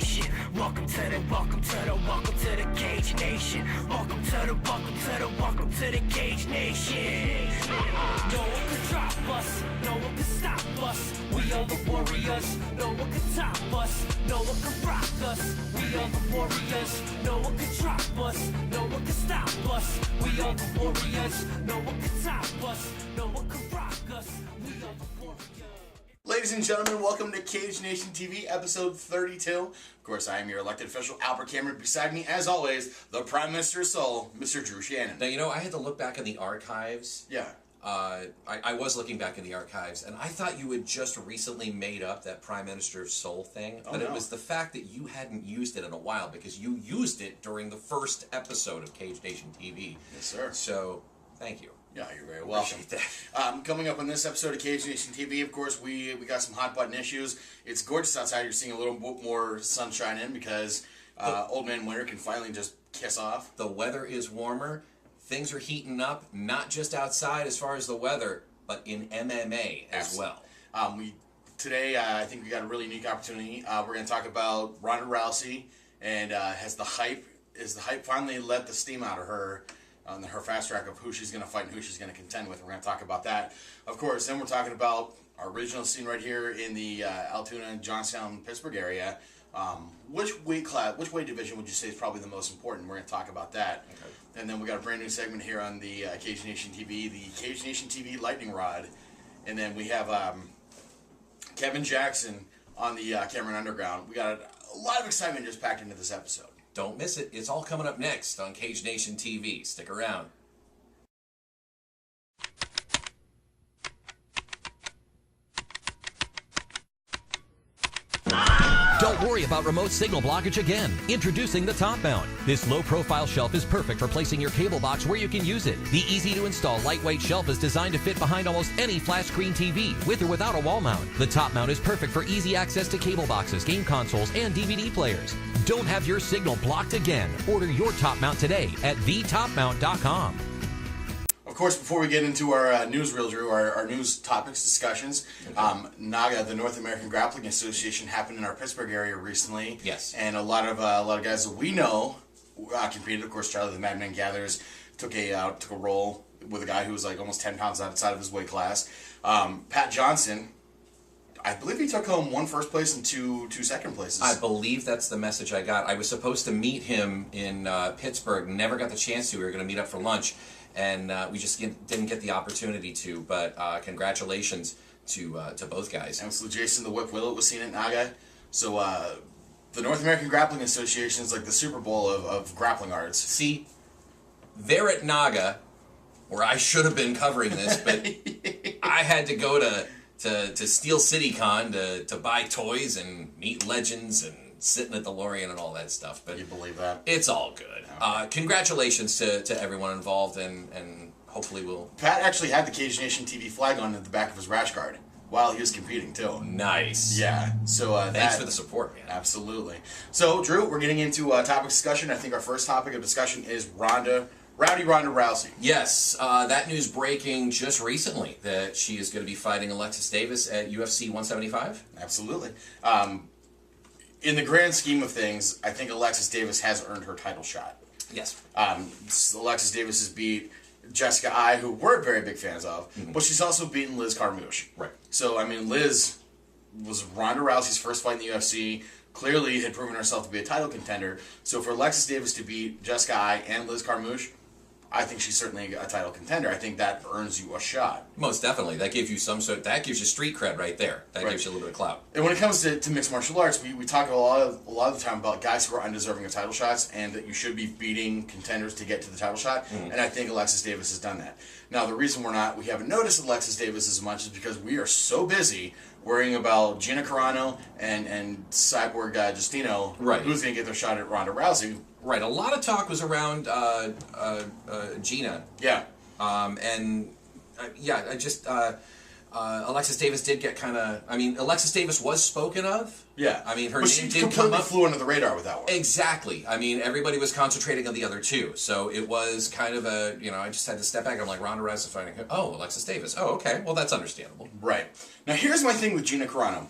nation. Welcome to the Cage Nation. Welcome to the Cage Nation. No one can drop us, no one can stop us. We are the warriors, no one can top us, no one can rock us. We are the warriors, no one can drop us, no one can stop us. We are the warriors, no one can top us, no one can rock us. We are the warriors. Ladies and gentlemen, welcome to Cage Nation TV, episode 32. Of course, I am your elected official, Albert Cameron. Beside me, as always, the Prime Minister's soul, Mr. Drew Shannon. Now, you know, I had to look back in the archives. Yeah. I was looking back in the archives, and I thought you had just recently made up that Prime Minister's soul thing. But it was the fact that you hadn't used it in a while, because you used it during the first episode of Cage Nation TV. Yes, sir. So, thank you. Yeah, you're very welcome. Appreciate that. Coming up on this episode of Cage Nation TV, of course, we got some hot button issues. It's gorgeous outside. You're seeing a little bit more sunshine in because Old Man Winter can finally just kiss off. The weather is warmer. Things are heating up, not just outside as far as the weather, but in MMA as well. Today, I think we got a really unique opportunity. We're going to talk about Rhonda Rousey, and has the hype finally let the steam out of her on her fast track of who she's going to fight and who she's going to contend with. We're going to talk about that. Of course, then we're talking about our original scene right here in the Altoona, Johnstown, Pittsburgh area. Which weight division would you say is probably the most important? We're going to talk about that. Okay. And then we got a brand new segment here on the Cage Nation TV, the Cage Nation TV Lightning Rod. And then we have Kevin Jackson on the Cameron Underground. We got a lot of excitement just packed into this episode. Don't miss it. It's all coming up next on Cage Nation TV. Stick around. Don't worry about remote signal blockage again. Introducing the Top Mount. This low-profile shelf is perfect for placing your cable box where you can use it. The easy-to-install lightweight shelf is designed to fit behind almost any flat screen TV, with or without a wall mount. The Top Mount is perfect for easy access to cable boxes, game consoles, and DVD players. Don't have your signal blocked again. Order your Top Mount today at thetopmount.com. Of course, before we get into our news reel, Drew, our news topics, discussions, NAGA, the North American Grappling Association, happened in our Pittsburgh area recently. Yes. And a lot of guys that we know competed. Of course, Charlie the Madman Gathers took a role with a guy who was like almost 10 pounds outside of his weight class. Pat Johnson, I believe he took home 1 first place and two second places. I believe that's the message I got. I was supposed to meet him in Pittsburgh, never got the chance to. We were going to meet up for lunch. And we just didn't get the opportunity to, but congratulations to both guys. Absolutely. Jason the Whip Willett was seen at NAGA. So the North American Grappling Association is like the Super Bowl of grappling arts. See, they're at NAGA, where I should have been covering this, but I had to go to Steel City Con to buy toys and meet legends and sitting at the DeLorean and all that stuff. But you believe that? It's all good. Okay. Congratulations to everyone involved, and hopefully we'll... Pat actually had the Cage Nation TV flag on at the back of his rash guard while he was competing, too. Nice. Yeah. So thanks for the support, man. Absolutely. So, Drew, we're getting into topic discussion. I think our first topic of discussion is Rhonda Rousey. Yes, that news breaking just recently that she is going to be fighting Alexis Davis at UFC 175. Absolutely. In the grand scheme of things, I think Alexis Davis has earned her title shot. Yes. Alexis Davis has beat Jessica Ai, who we're very big fans of, but she's also beaten Liz Carmouche. Right. So, I mean, Liz was Rhonda Rousey's first fight in the UFC, clearly had proven herself to be a title contender. So for Alexis Davis to beat Jessica Ai and Liz Carmouche, I think she's certainly a title contender. I think that earns you a shot. Most definitely. That gives you that gives you street cred right there. That gives you a little bit of clout. And when it comes to mixed martial arts, we talk a lot of the time about guys who are undeserving of title shots and that you should be beating contenders to get to the title shot. And I think Alexis Davis has done that. Now, the reason we haven't noticed Alexis Davis as much is because we are so busy worrying about Gina Carano and Cyborg Justino, who's going to get their shot at Rhonda Rousey. Right. A lot of talk was around Gina. Yeah. Alexis Davis did get kind of... I mean, Alexis Davis was spoken of. Yeah. I mean, her but name she did come up. flew under the radar with that one. Exactly. I mean, everybody was concentrating on the other two. So it was kind of a, I just had to step back. I'm like, Rhonda Rousey fighting. Oh, Alexis Davis. Oh, okay. Well, that's understandable. Right. Now, here's my thing with Gina Carano.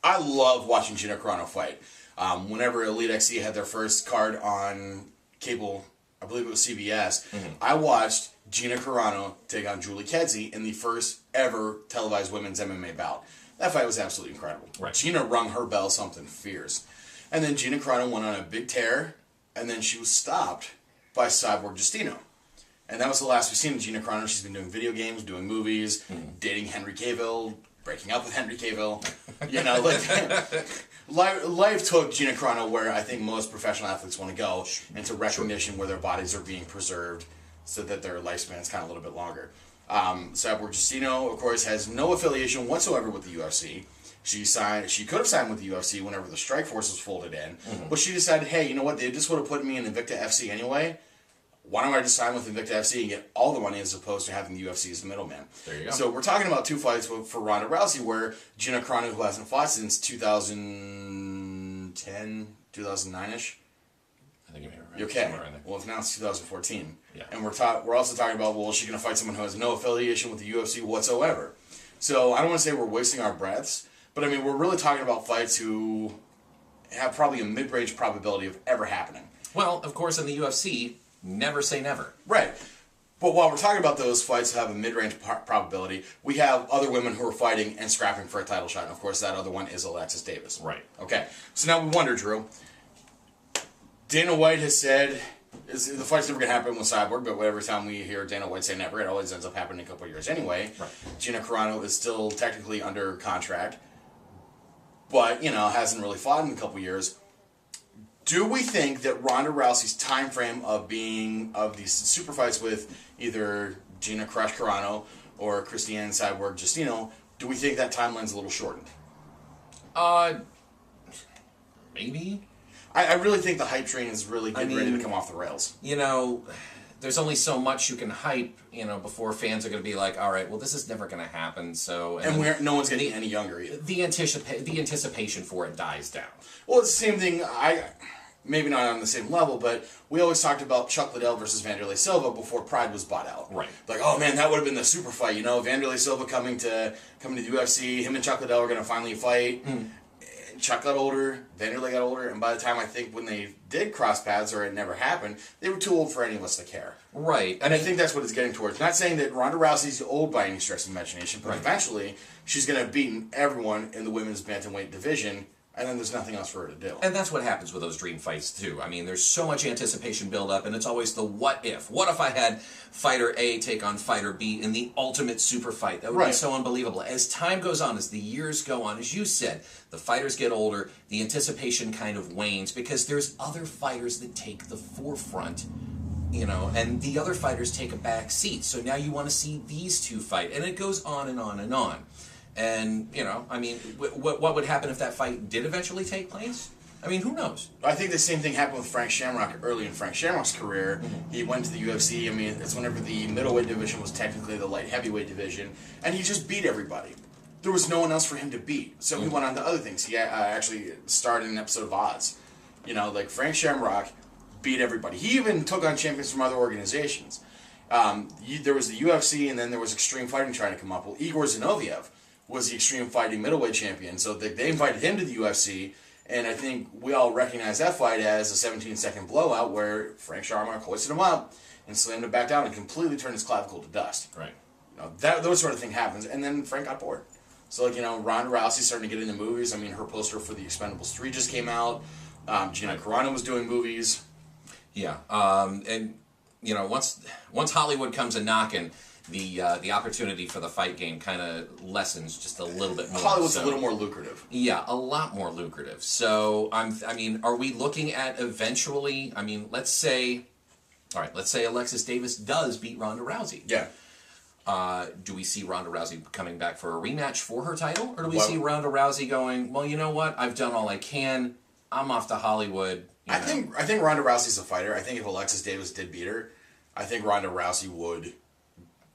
I love watching Gina Carano fight. Whenever Elite XC had their first card on cable, I believe it was CBS, I watched Gina Carano take on Julie Kedzie in the first ever televised women's MMA bout. That fight was absolutely incredible. Right. Gina rung her bell something fierce. And then Gina Carano went on a big tear, and then she was stopped by Cyborg Justino. And that was the last we've seen of Gina Carano. She's been doing video games, doing movies, dating Henry Cavill, breaking up with Henry Cavill. You know, like life took Gina Carano where I think most professional athletes want to go, into recognition where their bodies are being preserved so that their lifespan's kind of a little bit longer. Cyborg Justino, of course, has no affiliation whatsoever with the UFC. She could have signed with the UFC whenever the Strike Force was folded in, but she decided, hey, you know what? They just would have put me in Invicta FC anyway. Why don't I just sign with Invicta FC and get all the money as opposed to having the UFC as the middleman? There you go. So we're talking about two fights for Rhonda Rousey, where Gina Carano, who hasn't fought since 2010, 2009-ish. I think you may be right. Okay. Somewhere in there. Well, it's now it's 2014. Yeah. And we're also talking about, well, is she going to fight someone who has no affiliation with the UFC whatsoever? So I don't want to say we're wasting our breaths, but I mean, we're really talking about fights who have probably a mid-range probability of ever happening. Well, of course, in the UFC, never say never. Right. But while we're talking about those fights that have a mid-range probability, we have other women who are fighting and scrapping for a title shot. And of course, that other one is Alexis Davis. Right. Okay. So now we wonder, Drew. Dana White has said the fight's never going to happen with Cyborg, but every time we hear Dana White say never, it always ends up happening in a couple of years anyway. Right. Gina Carano is still technically under contract, but, you know, hasn't really fought in a couple of years. Do we think that Rhonda Rousey's time frame of these super fights with either Gina Crush Carano or Christiane Cyborg Justino, do we think that timeline's a little shortened? Maybe. I really think the hype train is really getting ready to come off the rails. You know, there's only so much you can hype, you know, before fans are going to be like, all right, well, this is never going to happen. So, And no one's getting any younger either. The anticipation for it dies down. Well, it's the same thing. Maybe not on the same level, but we always talked about Chuck Liddell versus Vanderlei Silva before Pride was bought out. Right. Like, oh man, that would have been the super fight. You know, Vanderlei Silva coming to the UFC. Him and Chuck Liddell are going to finally fight. Chuck got older, Vanderlei got older, and by the time I think when they did cross paths or it never happened, they were too old for any of us to care. Right. And I think that's what it's getting towards. Not saying that Ronda Rousey's old by any stretch of imagination, but eventually she's going to have beaten everyone in the women's bantamweight division, and then there's nothing else for her to do. And that's what happens with those dream fights, too. I mean, there's so much anticipation build up, and it's always the what if. What if I had fighter A take on fighter B in the ultimate super fight? That would be so unbelievable. As time goes on, as the years go on, as you said, the fighters get older, the anticipation kind of wanes, because there's other fighters that take the forefront, you know, and the other fighters take a back seat. So now you want to see these two fight, and it goes on and on and on. And, you know, I mean, what would happen if that fight did eventually take place? I mean, who knows? I think the same thing happened with Frank Shamrock early in Frank Shamrock's career. He went to the UFC. I mean, it's whenever the middleweight division was technically the light heavyweight division, and he just beat everybody. There was no one else for him to beat. So he went on to other things. He actually starred in an episode of Oz. You know, like Frank Shamrock beat everybody. He even took on champions from other organizations. There was the UFC, and then there was Extreme Fighting trying to come up. Well, Igor Zinoviev was the Extreme Fighting middleweight champion, so they invited him to the UFC, and I think we all recognize that fight as a 17-second blowout where Frank Shamrock hoisted him up and slammed him back down and completely turned his clavicle to dust. Right. You know, those sort of thing happens, and then Frank got bored. So, like, you know, Ronda Rousey starting to get into movies. I mean, her poster for The Expendables 3 just came out. Gina Carano was doing movies. Yeah, and, you know, once Hollywood comes a knocking, the opportunity for the fight game kind of lessens just a little bit more. Hollywood's a little more lucrative. Yeah, a lot more lucrative. So I mean, are we looking at eventually? I mean, let's say Alexis Davis does beat Ronda Rousey. Yeah. Do we see Ronda Rousey coming back for a rematch for her title, or do we see Ronda Rousey going, well, you know what? I've done all I can. I'm off to Hollywood. I think Ronda Rousey's a fighter. I think if Alexis Davis did beat her, I think Ronda Rousey would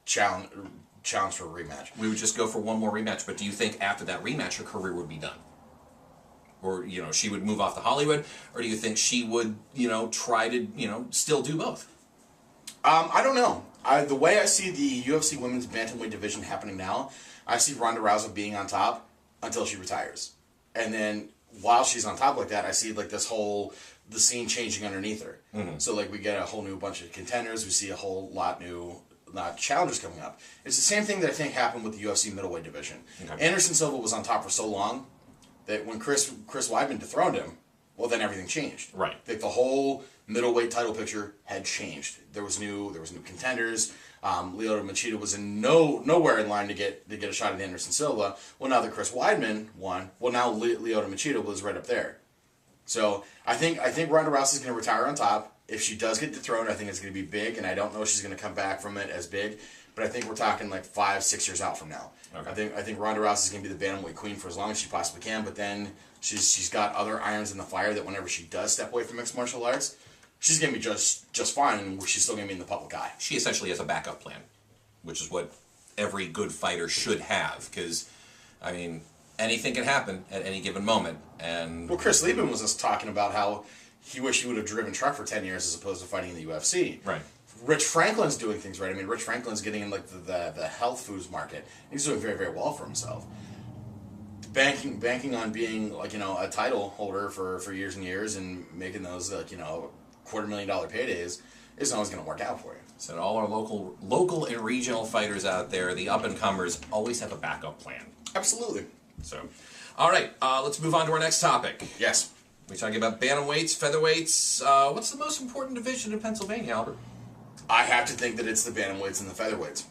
challenge for a rematch. We would just go for one more rematch, but do you think after that rematch her career would be done? Or, you know, she would move off to Hollywood, or do you think she would, you know, try to, you know, still do both? I don't know. The way I see the UFC women's bantamweight division happening now, I see Ronda Rousey being on top until she retires. And then while she's on top like that, I see like the scene changing underneath her. So like we get a whole new bunch of contenders. We see a whole lot new challengers coming up. It's the same thing that I think happened with the UFC middleweight division. Okay. Anderson Silva was on top for so long that when Chris Weidman dethroned him, well, then everything changed. Right. Like the whole middleweight title picture had changed. There was new contenders. Lyoto Machida was nowhere in line to get a shot at Anderson Silva. Well, now that Chris Weidman won, well, now Lyoto Machida was right up there. So I think Ronda Rousey's going to retire on top. If she does get dethroned, I think it's going to be big, and I don't know if she's going to come back from it as big. But I think we're talking like 5-6 years out from now. Okay. I think Ronda Rousey's going to be the bantamweight queen for as long as she possibly can. But then she's got other irons in the fire that whenever she does step away from mixed martial arts, she's going to be just fine, and she's still going to be in the public eye. She essentially has a backup plan, which is what every good fighter should have. Because, I mean, anything can happen at any given moment. And well, Chris Lieben was just talking about how he wished he would have driven truck for 10 years as opposed to fighting in the UFC. Right. Rich Franklin's doing things right. I mean, Rich Franklin's getting in like the health foods market. He's doing very, very well for himself. Banking on being like, you know, a title holder for years and years and making those like, you know, $250,000 paydays isn't always going to work out for you. So all our local and regional fighters out there, the up and comers, always have a backup plan. Absolutely. So, all right, let's move on to our next topic. Yes. We're talking about bantamweights, featherweights. What's the most important division in Pennsylvania, Albert? I have to think that it's the bantamweights and the featherweights.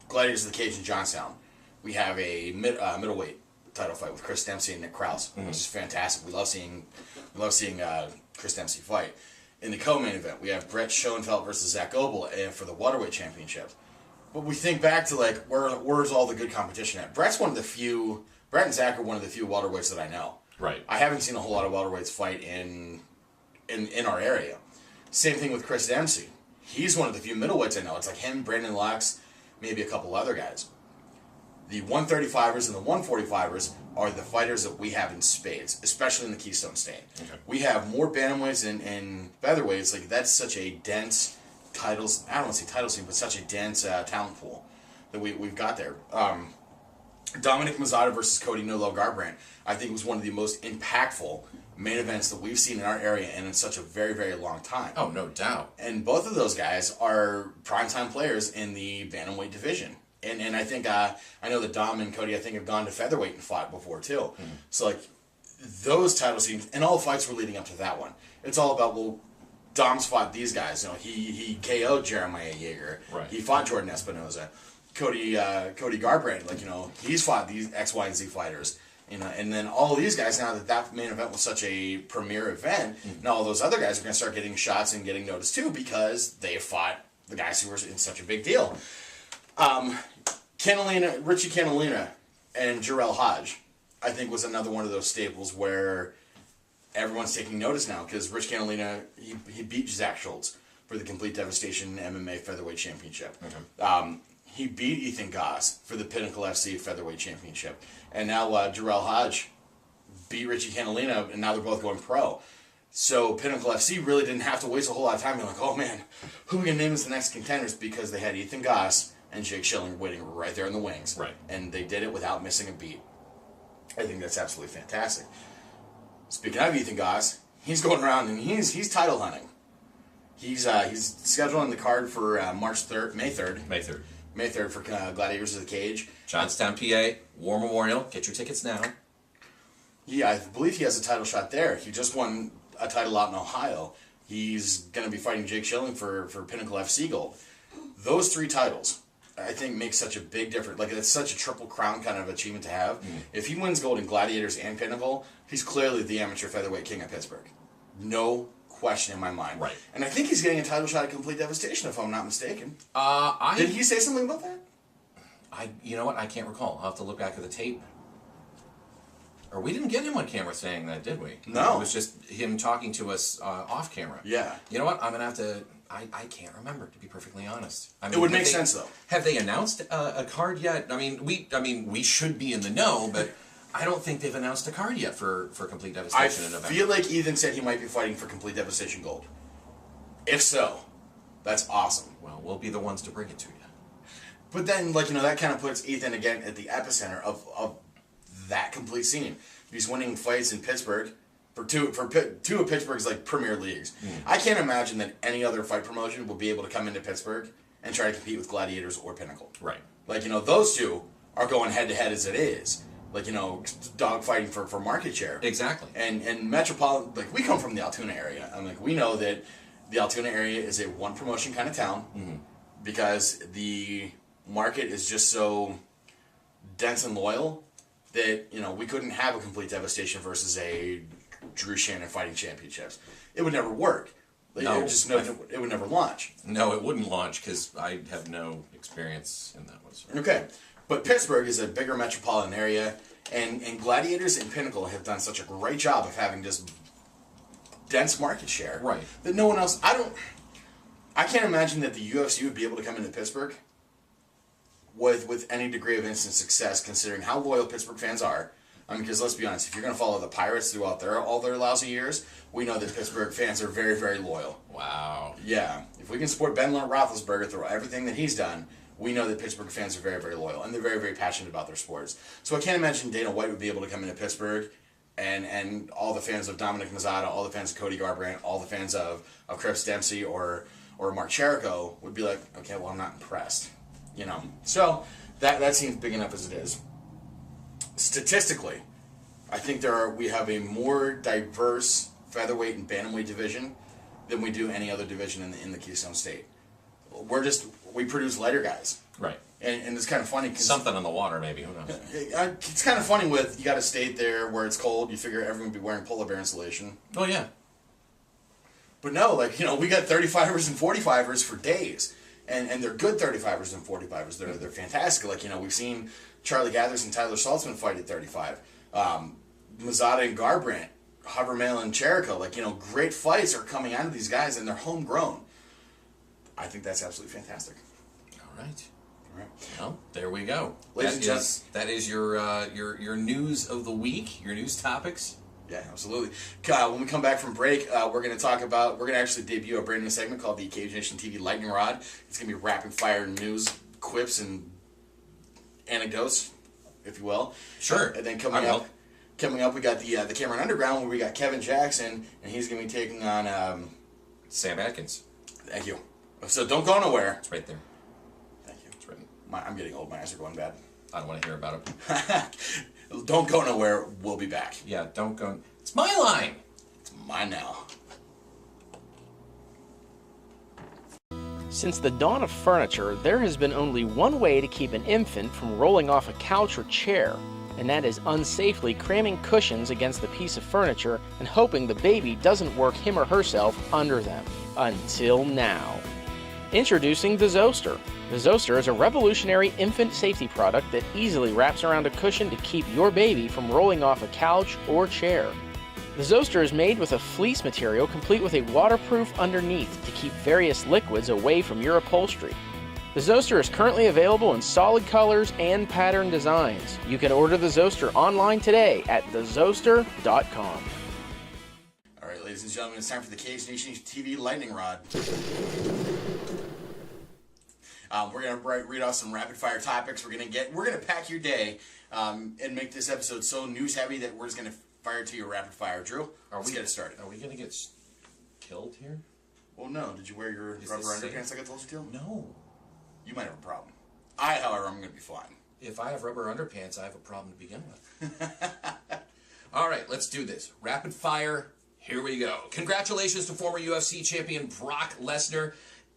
Gladiators of the Cage in Johnstown. We have a middleweight title fight with Chris Dempsey and Nick Krause, which is fantastic. We love seeing Chris Dempsey fight. In the co-main event, we have Brett Schoenfeld versus Zach Goebel for the welterweight championship. But we think back to like where's all the good competition at? Brett and Zach are one of the few welterweights that I know. Right. I haven't seen a whole lot of welterweights fight in our area. Same thing with Chris Dempsey. He's one of the few middleweights I know. It's like him, Brandon Lux, maybe a couple other guys. The 135ers and the 145ers are the fighters that we have in spades, especially in the Keystone State. Okay. We have more bantamweights and featherweights. Like that's such a dense I don't want to say title scene, but such a dense talent pool that we've got there. Dominic Mazzata versus Cody No Low Garbrandt, I think was one of the most impactful main events that we've seen in our area and in such a very, very long time. Oh, no doubt. And both of those guys are primetime players in the bantamweight division. And I think, I know that Dom and Cody, I think, have gone to featherweight and fought before, too. Mm-hmm. So, like, those title scenes, and all the fights were leading up to that one. It's all about, well, Dom's fought these guys. You know, he KO'd Jeremiah Yeager. Right. He fought Jordan Espinoza. Cody Garbrandt, like, you know, he's fought these X, Y, and Z fighters. You know, and then all of these guys, now that main event was such a premier event, now all those other guys are going to start getting shots and getting noticed too because they fought the guys who were in such a big deal. Richie Canalina and Jarrell Hodge, I think, was another one of those staples where everyone's taking notice now because Rich Canalina, he beat Zach Schultz for the Complete Devastation MMA Featherweight Championship. Okay. He beat Ethan Goss for the Pinnacle FC Featherweight Championship. And now Jarrell Hodge beat Richie Canalina, and now they're both going pro. So Pinnacle FC really didn't have to waste a whole lot of time being like, oh man, who are we going to name as the next contenders? Because they had Ethan Goss and Jake Schilling waiting right there in the wings. Right. And they did it without missing a beat. I think that's absolutely fantastic. Speaking of Ethan Goss, he's going around and he's title hunting. He's scheduling the card for May 3rd. May 3rd for Gladiators of the Cage. Johnstown, PA, War Memorial. Get your tickets now. Yeah, I believe he has a title shot there. He just won a title out in Ohio. He's going to be fighting Jake Schilling for Pinnacle FC Gold. Those 3 titles, I think, make such a big difference. Like, it's such a triple crown kind of achievement to have. Mm. If he wins gold in Gladiators and Pinnacle, he's clearly the amateur featherweight king of Pittsburgh. No question in my mind. Right. And I think he's getting a title shot at Complete Devastation, if I'm not mistaken. Did he say something about that? You know what? I can't recall. I'll have to look back at the tape. Or we didn't get him on camera saying that, did we? No. It was just him talking to us off camera. Yeah. You know what? I'm going to have to... I can't remember, to be perfectly honest. I mean, it would make sense, though. Have they announced a card yet? I mean, we should be in the know, but I don't think they've announced a card yet for Complete Devastation in November. I feel like Ethan said he might be fighting for Complete Devastation Gold. If so, that's awesome. Well, we'll be the ones to bring it to you. But then, like, you know, that kind of puts Ethan again at the epicenter of that complete scene. He's winning fights in Pittsburgh for two of Pittsburgh's like premier leagues. I can't imagine that any other fight promotion will be able to come into Pittsburgh and try to compete with Gladiators or Pinnacle. Right. Like, those two are going head to head as it is. Like, dog fighting for market share. Exactly. And metropolitan, like, we come from the Altoona area. And, like, we know that the Altoona area is a one promotion kind of town because the market is just so dense and loyal that, we couldn't have a complete devastation versus a Drew Shannon fighting championships. It would never work. Like, No. it would never launch. No, it wouldn't launch because I have no experience in that whatsoever. Okay. But Pittsburgh is a bigger metropolitan area, and Gladiators and Pinnacle have done such a great job of having just dense market share. Right. That no one else... I can't imagine that the UFC would be able to come into Pittsburgh with any degree of instant success, considering how loyal Pittsburgh fans are. I mean, because let's be honest, if you're going to follow the Pirates throughout all their lousy years, we know that Pittsburgh fans are very, very loyal. Wow. Yeah. If we can support Ben Roethlisberger through everything that he's done, we know that Pittsburgh fans are very, very loyal, and they're very, very passionate about their sports. So I can't imagine Dana White would be able to come into Pittsburgh and all the fans of Dominic Mazzata, all the fans of Cody Garbrandt, all the fans of Chris Dempsey or Mark Cherico would be like, okay, well, I'm not impressed. So that seems big enough as it is. Statistically, I think we have a more diverse featherweight and bantamweight division than we do any other division in the Keystone State. We produce lighter guys. Right. And it's kind of funny. Something on the water, maybe. Who knows? It's kind of funny you got a state there where it's cold. You figure everyone would be wearing polar bear insulation. Oh, yeah. But no, we got 35ers and 45ers for days. And they're good 35ers and 45ers. They're fantastic. We've seen Charlie Gathers and Tyler Saltzman fight at 35. Mazzata and Garbrandt, Havermail and Cherico. Great fights are coming out of these guys, and they're homegrown. I think that's absolutely fantastic. All right. Right. Well, there we go. Ladies and gentlemen, that is your news of the week, your news topics. Yeah, absolutely. When we come back from break, we're going to actually debut a brand new segment called the Cage Nation TV Lightning Rod. It's going to be rapid fire news, quips, and anecdotes, if you will. Sure. And then coming up, we got the Cameron Underground, where we got Kevin Jackson, and he's going to be taking on Sam Atkins. Thank you. So don't go nowhere. It's right there. Thank you. It's written. I'm getting old. My eyes are going bad. I don't want to hear about it. Don't go nowhere. We'll be back. Yeah, don't go. It's my line. It's mine now. Since the dawn of furniture, there has been only one way to keep an infant from rolling off a couch or chair, and that is unsafely cramming cushions against the piece of furniture and hoping the baby doesn't work him or herself under them. Until now. Introducing the Zoster. The Zoster is a revolutionary infant safety product that easily wraps around a cushion to keep your baby from rolling off a couch or chair. The Zoster is made with a fleece material complete with a waterproof underneath to keep various liquids away from your upholstery. The Zoster is currently available in solid colors and pattern designs. You can order the Zoster online today at thezoster.com. All right, ladies and gentlemen, it's time for the Cage Nation TV Lightning Rod. We're gonna read off some rapid fire topics. We're gonna pack your day and make this episode so news heavy that we're just gonna fire to you rapid fire. Drew, let's get it started. Are we gonna get killed here? Well, no. Did you wear your rubber underpants like I told you to? No. You might have a problem. However, I'm gonna be fine. If I have rubber underpants, I have a problem to begin with. All right, let's do this. Rapid fire. Here we go. Congratulations to former UFC champion Brock Lesnar,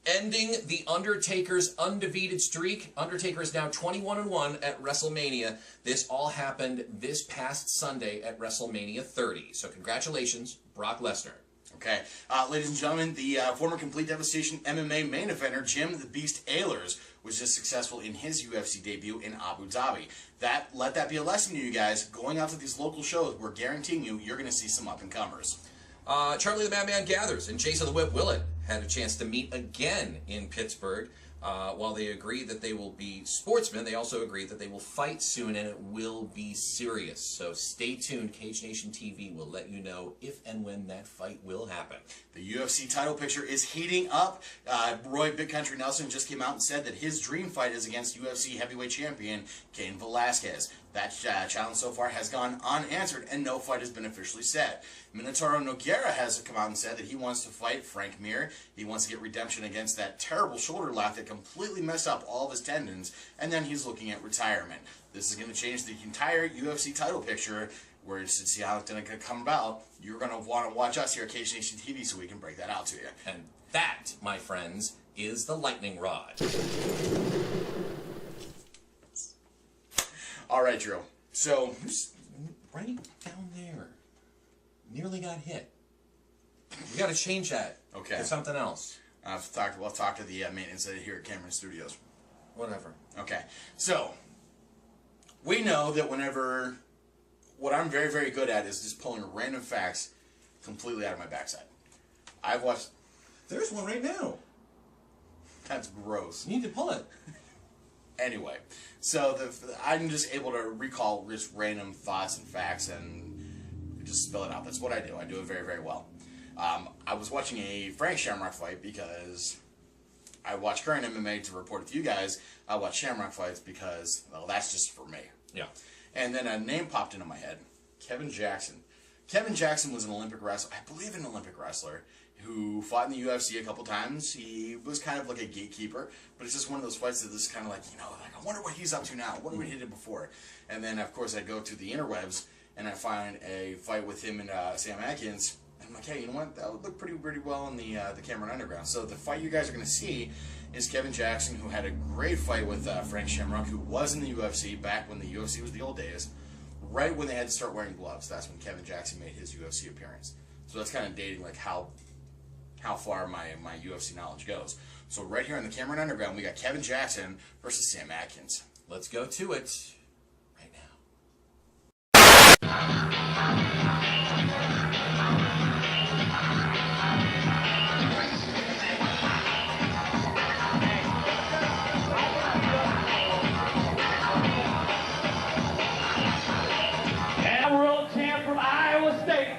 ending The Undertaker's undefeated streak. Undertaker is now 21-1 at WrestleMania. This all happened this past Sunday at WrestleMania 30. So congratulations, Brock Lesnar. Okay. Ladies and gentlemen, the former Complete Devastation MMA main eventer, Jim the Beast Ehlers, was just successful in his UFC debut in Abu Dhabi. Let that be a lesson to you guys. Going out to these local shows, we're guaranteeing you're going to see some up-and-comers. Charlie the Madman Gathers and Jason the Whip Willett had a chance to meet again in Pittsburgh. While they agree that they will be sportsmen, they also agree that they will fight soon, and it will be serious. So stay tuned. Cage Nation TV will let you know if and when that fight will happen. The UFC title picture is heating up. Roy Big Country Nelson just came out and said that his dream fight is against UFC heavyweight champion Cain Velasquez. That challenge so far has gone unanswered, and no fight has been officially set. Minotauro Nogueira has come out and said that he wants to fight Frank Mir. He wants to get redemption against that terrible shoulder lock that completely messed up all of his tendons, and then he's looking at retirement. This is going to change the entire UFC title picture, where to see how it's going to come about. You're going to want to watch us here at Cage Nation TV so we can break that out to you. And that, my friends, is the lightning rod. All right, Drew. So, Right down there. Nearly got hit. We got to change that Okay. to something else. we'll talk to the maintenance here at Cameron Studios. Whatever. Okay. So, we know that whenever... What I'm very, very good at is just pulling random facts completely out of my backside. I've watched... There's one right now. That's gross. You need to pull it. Anyway, so I'm just able to recall just random thoughts and facts and just spell it out. That's what I do. I do it very, very well. I was watching a Frank Shamrock fight because I watch current MMA to report it to you guys. I watch Shamrock fights because, well, that's just for me. Yeah. And then a name popped into my head. Kevin Jackson. Kevin Jackson was an Olympic wrestler. I believe an Olympic wrestler who fought in the UFC a couple times. He was kind of like a gatekeeper, but it's just one of those fights that is kind of like, like, I wonder what he's up to now. I wonder what he did before. And then, of course, I go to the interwebs, and I find a fight with him and Sam Atkins. And I'm like, hey, you know what? That would look pretty well in the Cameron Underground. So the fight you guys are going to see is Kevin Jackson, who had a great fight with Frank Shamrock, who was in the UFC back when the UFC was the old days. Right when they had to start wearing gloves, that's when Kevin Jackson made his UFC appearance. So that's kind of dating like how far my UFC knowledge goes. So right here on the Cameron Underground, we got Kevin Jackson versus Sam Atkins. Let's go to it right And world champ from Iowa State,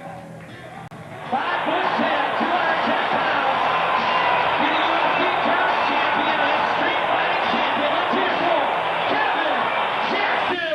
5'10", 210 pounds, the UFC current champion and street fighting champion of Tier 4, Kevin Jackson.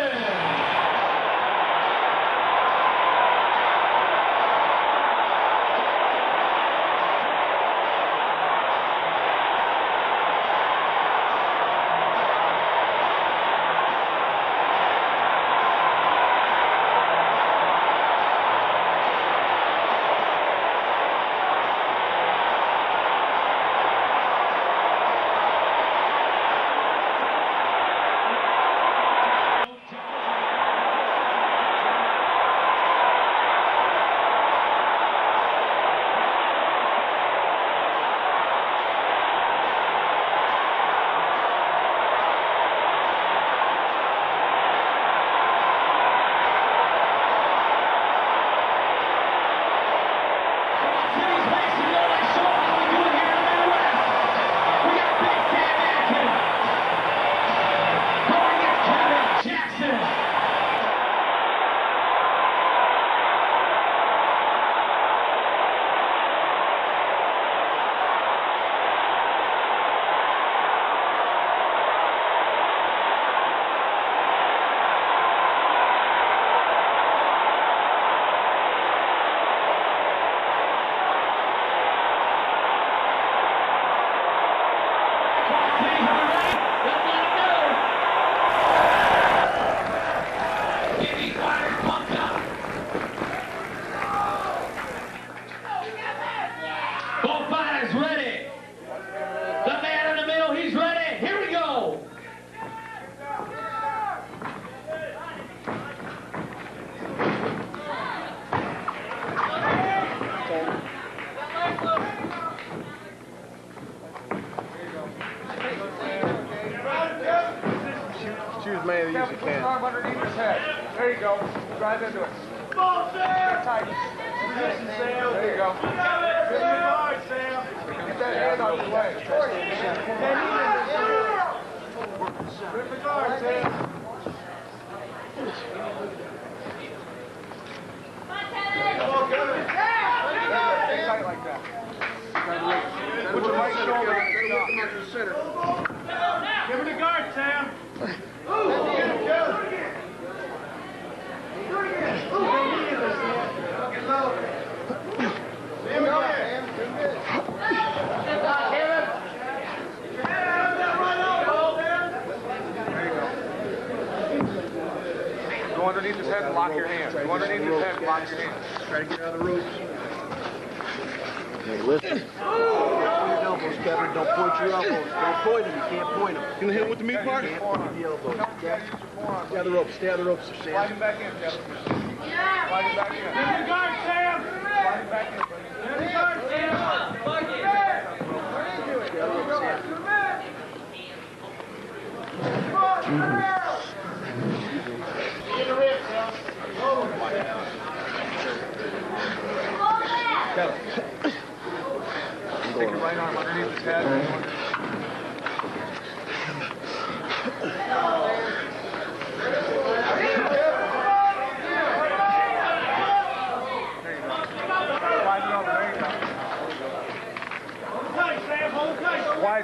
Both fighters ready. The man in the middle, he's ready. Here we go. Choose as many of these as you can. Arm underneath his head. There you go. Drive into it. Tight. There you go. Get that hand out of the way. Rip the guard, Sam. Stay tight like that. Put your right shoulder on the center. Give him the guard, Sam. head and lock your hands. Go underneath his head and lock your hands. Try to get out of the ropes. Okay, lift. Your elbows, Kevin. Don't point your elbows. Don't point them. You can't point them. You gonna hit him with the meat part? You can't point the elbows. Okay? Stay out of the ropes. Stay out of the ropes, Sam. Slide him back in, Kevin. Slide him back in. Get the guard, Sam. Slide him back in. Get the guard, Sam. Plug it. Stay out of the ropes, Sam. Get the ribs, Sam. Kevin. Stick your right arm underneath his head.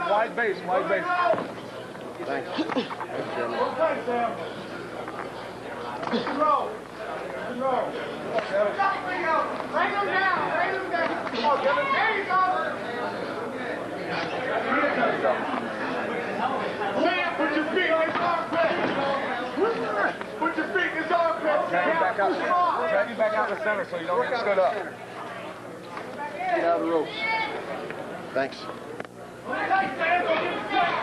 Wide base, wide base. Thanks. Hold tight, Sam. Good row. Good row. Bring him down. Bring him down. Come on, Kevin. There you go. Sam, put your feet in his armpit. Put your feet in his armpit. Drag him back out. Drag him back out the center so you don't get stood up. Get out of the ropes. Thanks. Hold tight, Sam. Don't get stuck.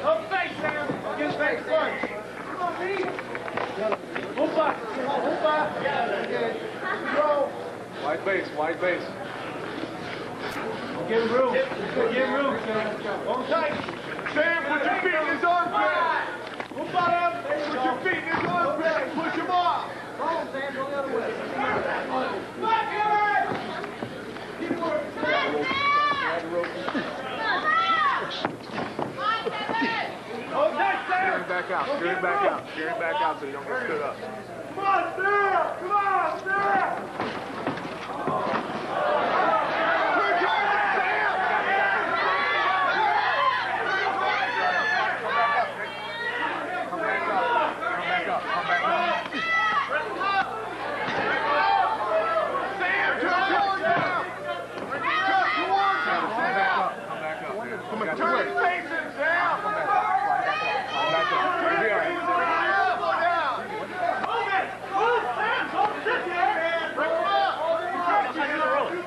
Up face, Sam. Get face first. Come on, Pete. Move back. Move back. Go. Wide base, wide base. Give him room. Give him room, Sam. Hold tight. Sam, put your feet in his armpit. Move back. Put your feet in his armpit. Push him off. Go, Sam. Go the other way. Back here. Keep working. Hold tight, Sam. Steer him back out. Steer him back out. Steer him back out so you don't get stood up. Come on, Sam. Come on, Sam.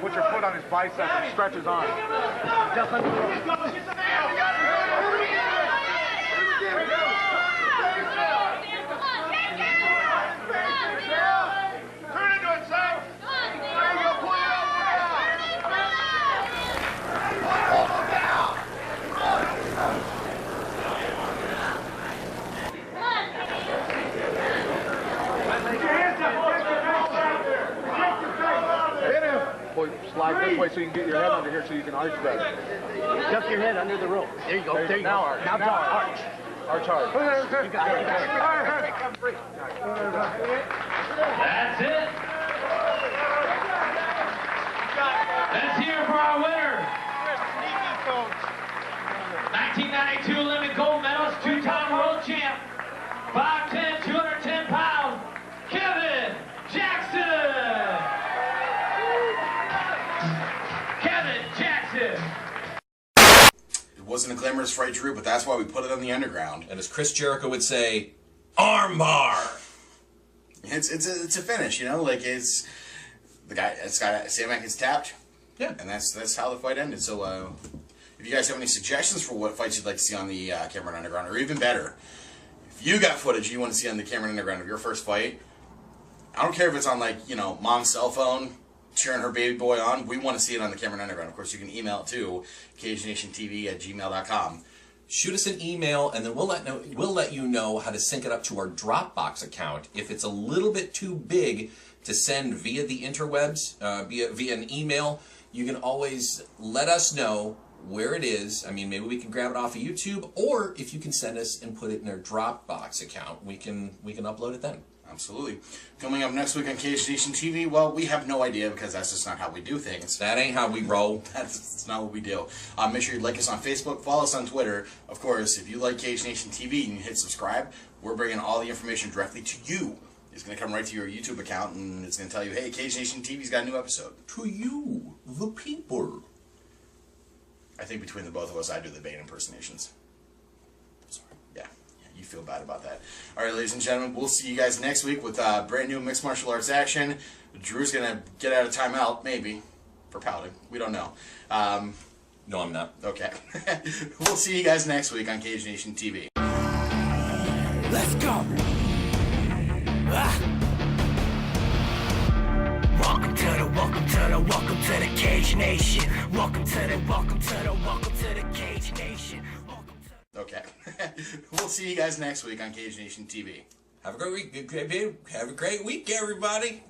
Put your foot on his bicep and stretch his arm. Just under the rope. Turn into it, Sam. There you go. Pull it slide this way so you can get your head under here so you can arch better. Duck your head under the rope. There you go. There you go. Now arch. Now arch. Arch hard. You got it. That's it. Let's hear for our winner. 1992 Olympic gold medalist, two-time world champ, 5'10", 210 pounds, Kevin Jackson. Kevin Jackson. It wasn't a glamorous fight, Drew, but that's why we put it on the underground. And as Chris Jericho would say, armbar. It's a finish, you know, like it's got Sam Atkins tapped. Yeah. And that's how the fight ended. So if you guys have any suggestions for what fights you'd like to see on the Cameron Underground, or even better, if you got footage you want to see on the Cameron Underground of your first fight, I don't care if it's on, like, you know, mom's cell phone cheering her baby boy on. We want to see it on the Cameron Underground. Of course, you can email it to cagenationtv@gmail.com. Shoot us an email, and then we'll let you know how to sync it up to our Dropbox account. If it's a little bit too big to send via the interwebs, via an email, you can always let us know where it is. I mean, maybe we can grab it off of YouTube, or if you can send us and put it in our Dropbox account, we can upload it then. Absolutely. Coming up next week on Cage Nation TV, well, we have no idea because that's just not how we do things. That ain't how we roll. That's not what we do. Make sure you like us on Facebook, follow us on Twitter. Of course, if you like Cage Nation TV and you hit subscribe, we're bringing all the information directly to you. It's going to come right to your YouTube account, and it's going to tell you, hey, Cage Nation TV's got a new episode. To you, the people. I think between the both of us, I do the Bane impersonations. Sorry. Yeah. you feel bad about that. All right, ladies and gentlemen, we'll see you guys next week with brand new mixed martial arts action. Drew's gonna get out of timeout, maybe, for pouting. We don't know. No, I'm not. Okay. We'll see you guys next week on Cage Nation TV. Let's go. Welcome to the Cage Nation. Welcome to the Cage Nation. Okay. We'll see you guys next week on Cage Nation TV. Have a great week. Have a great week, everybody.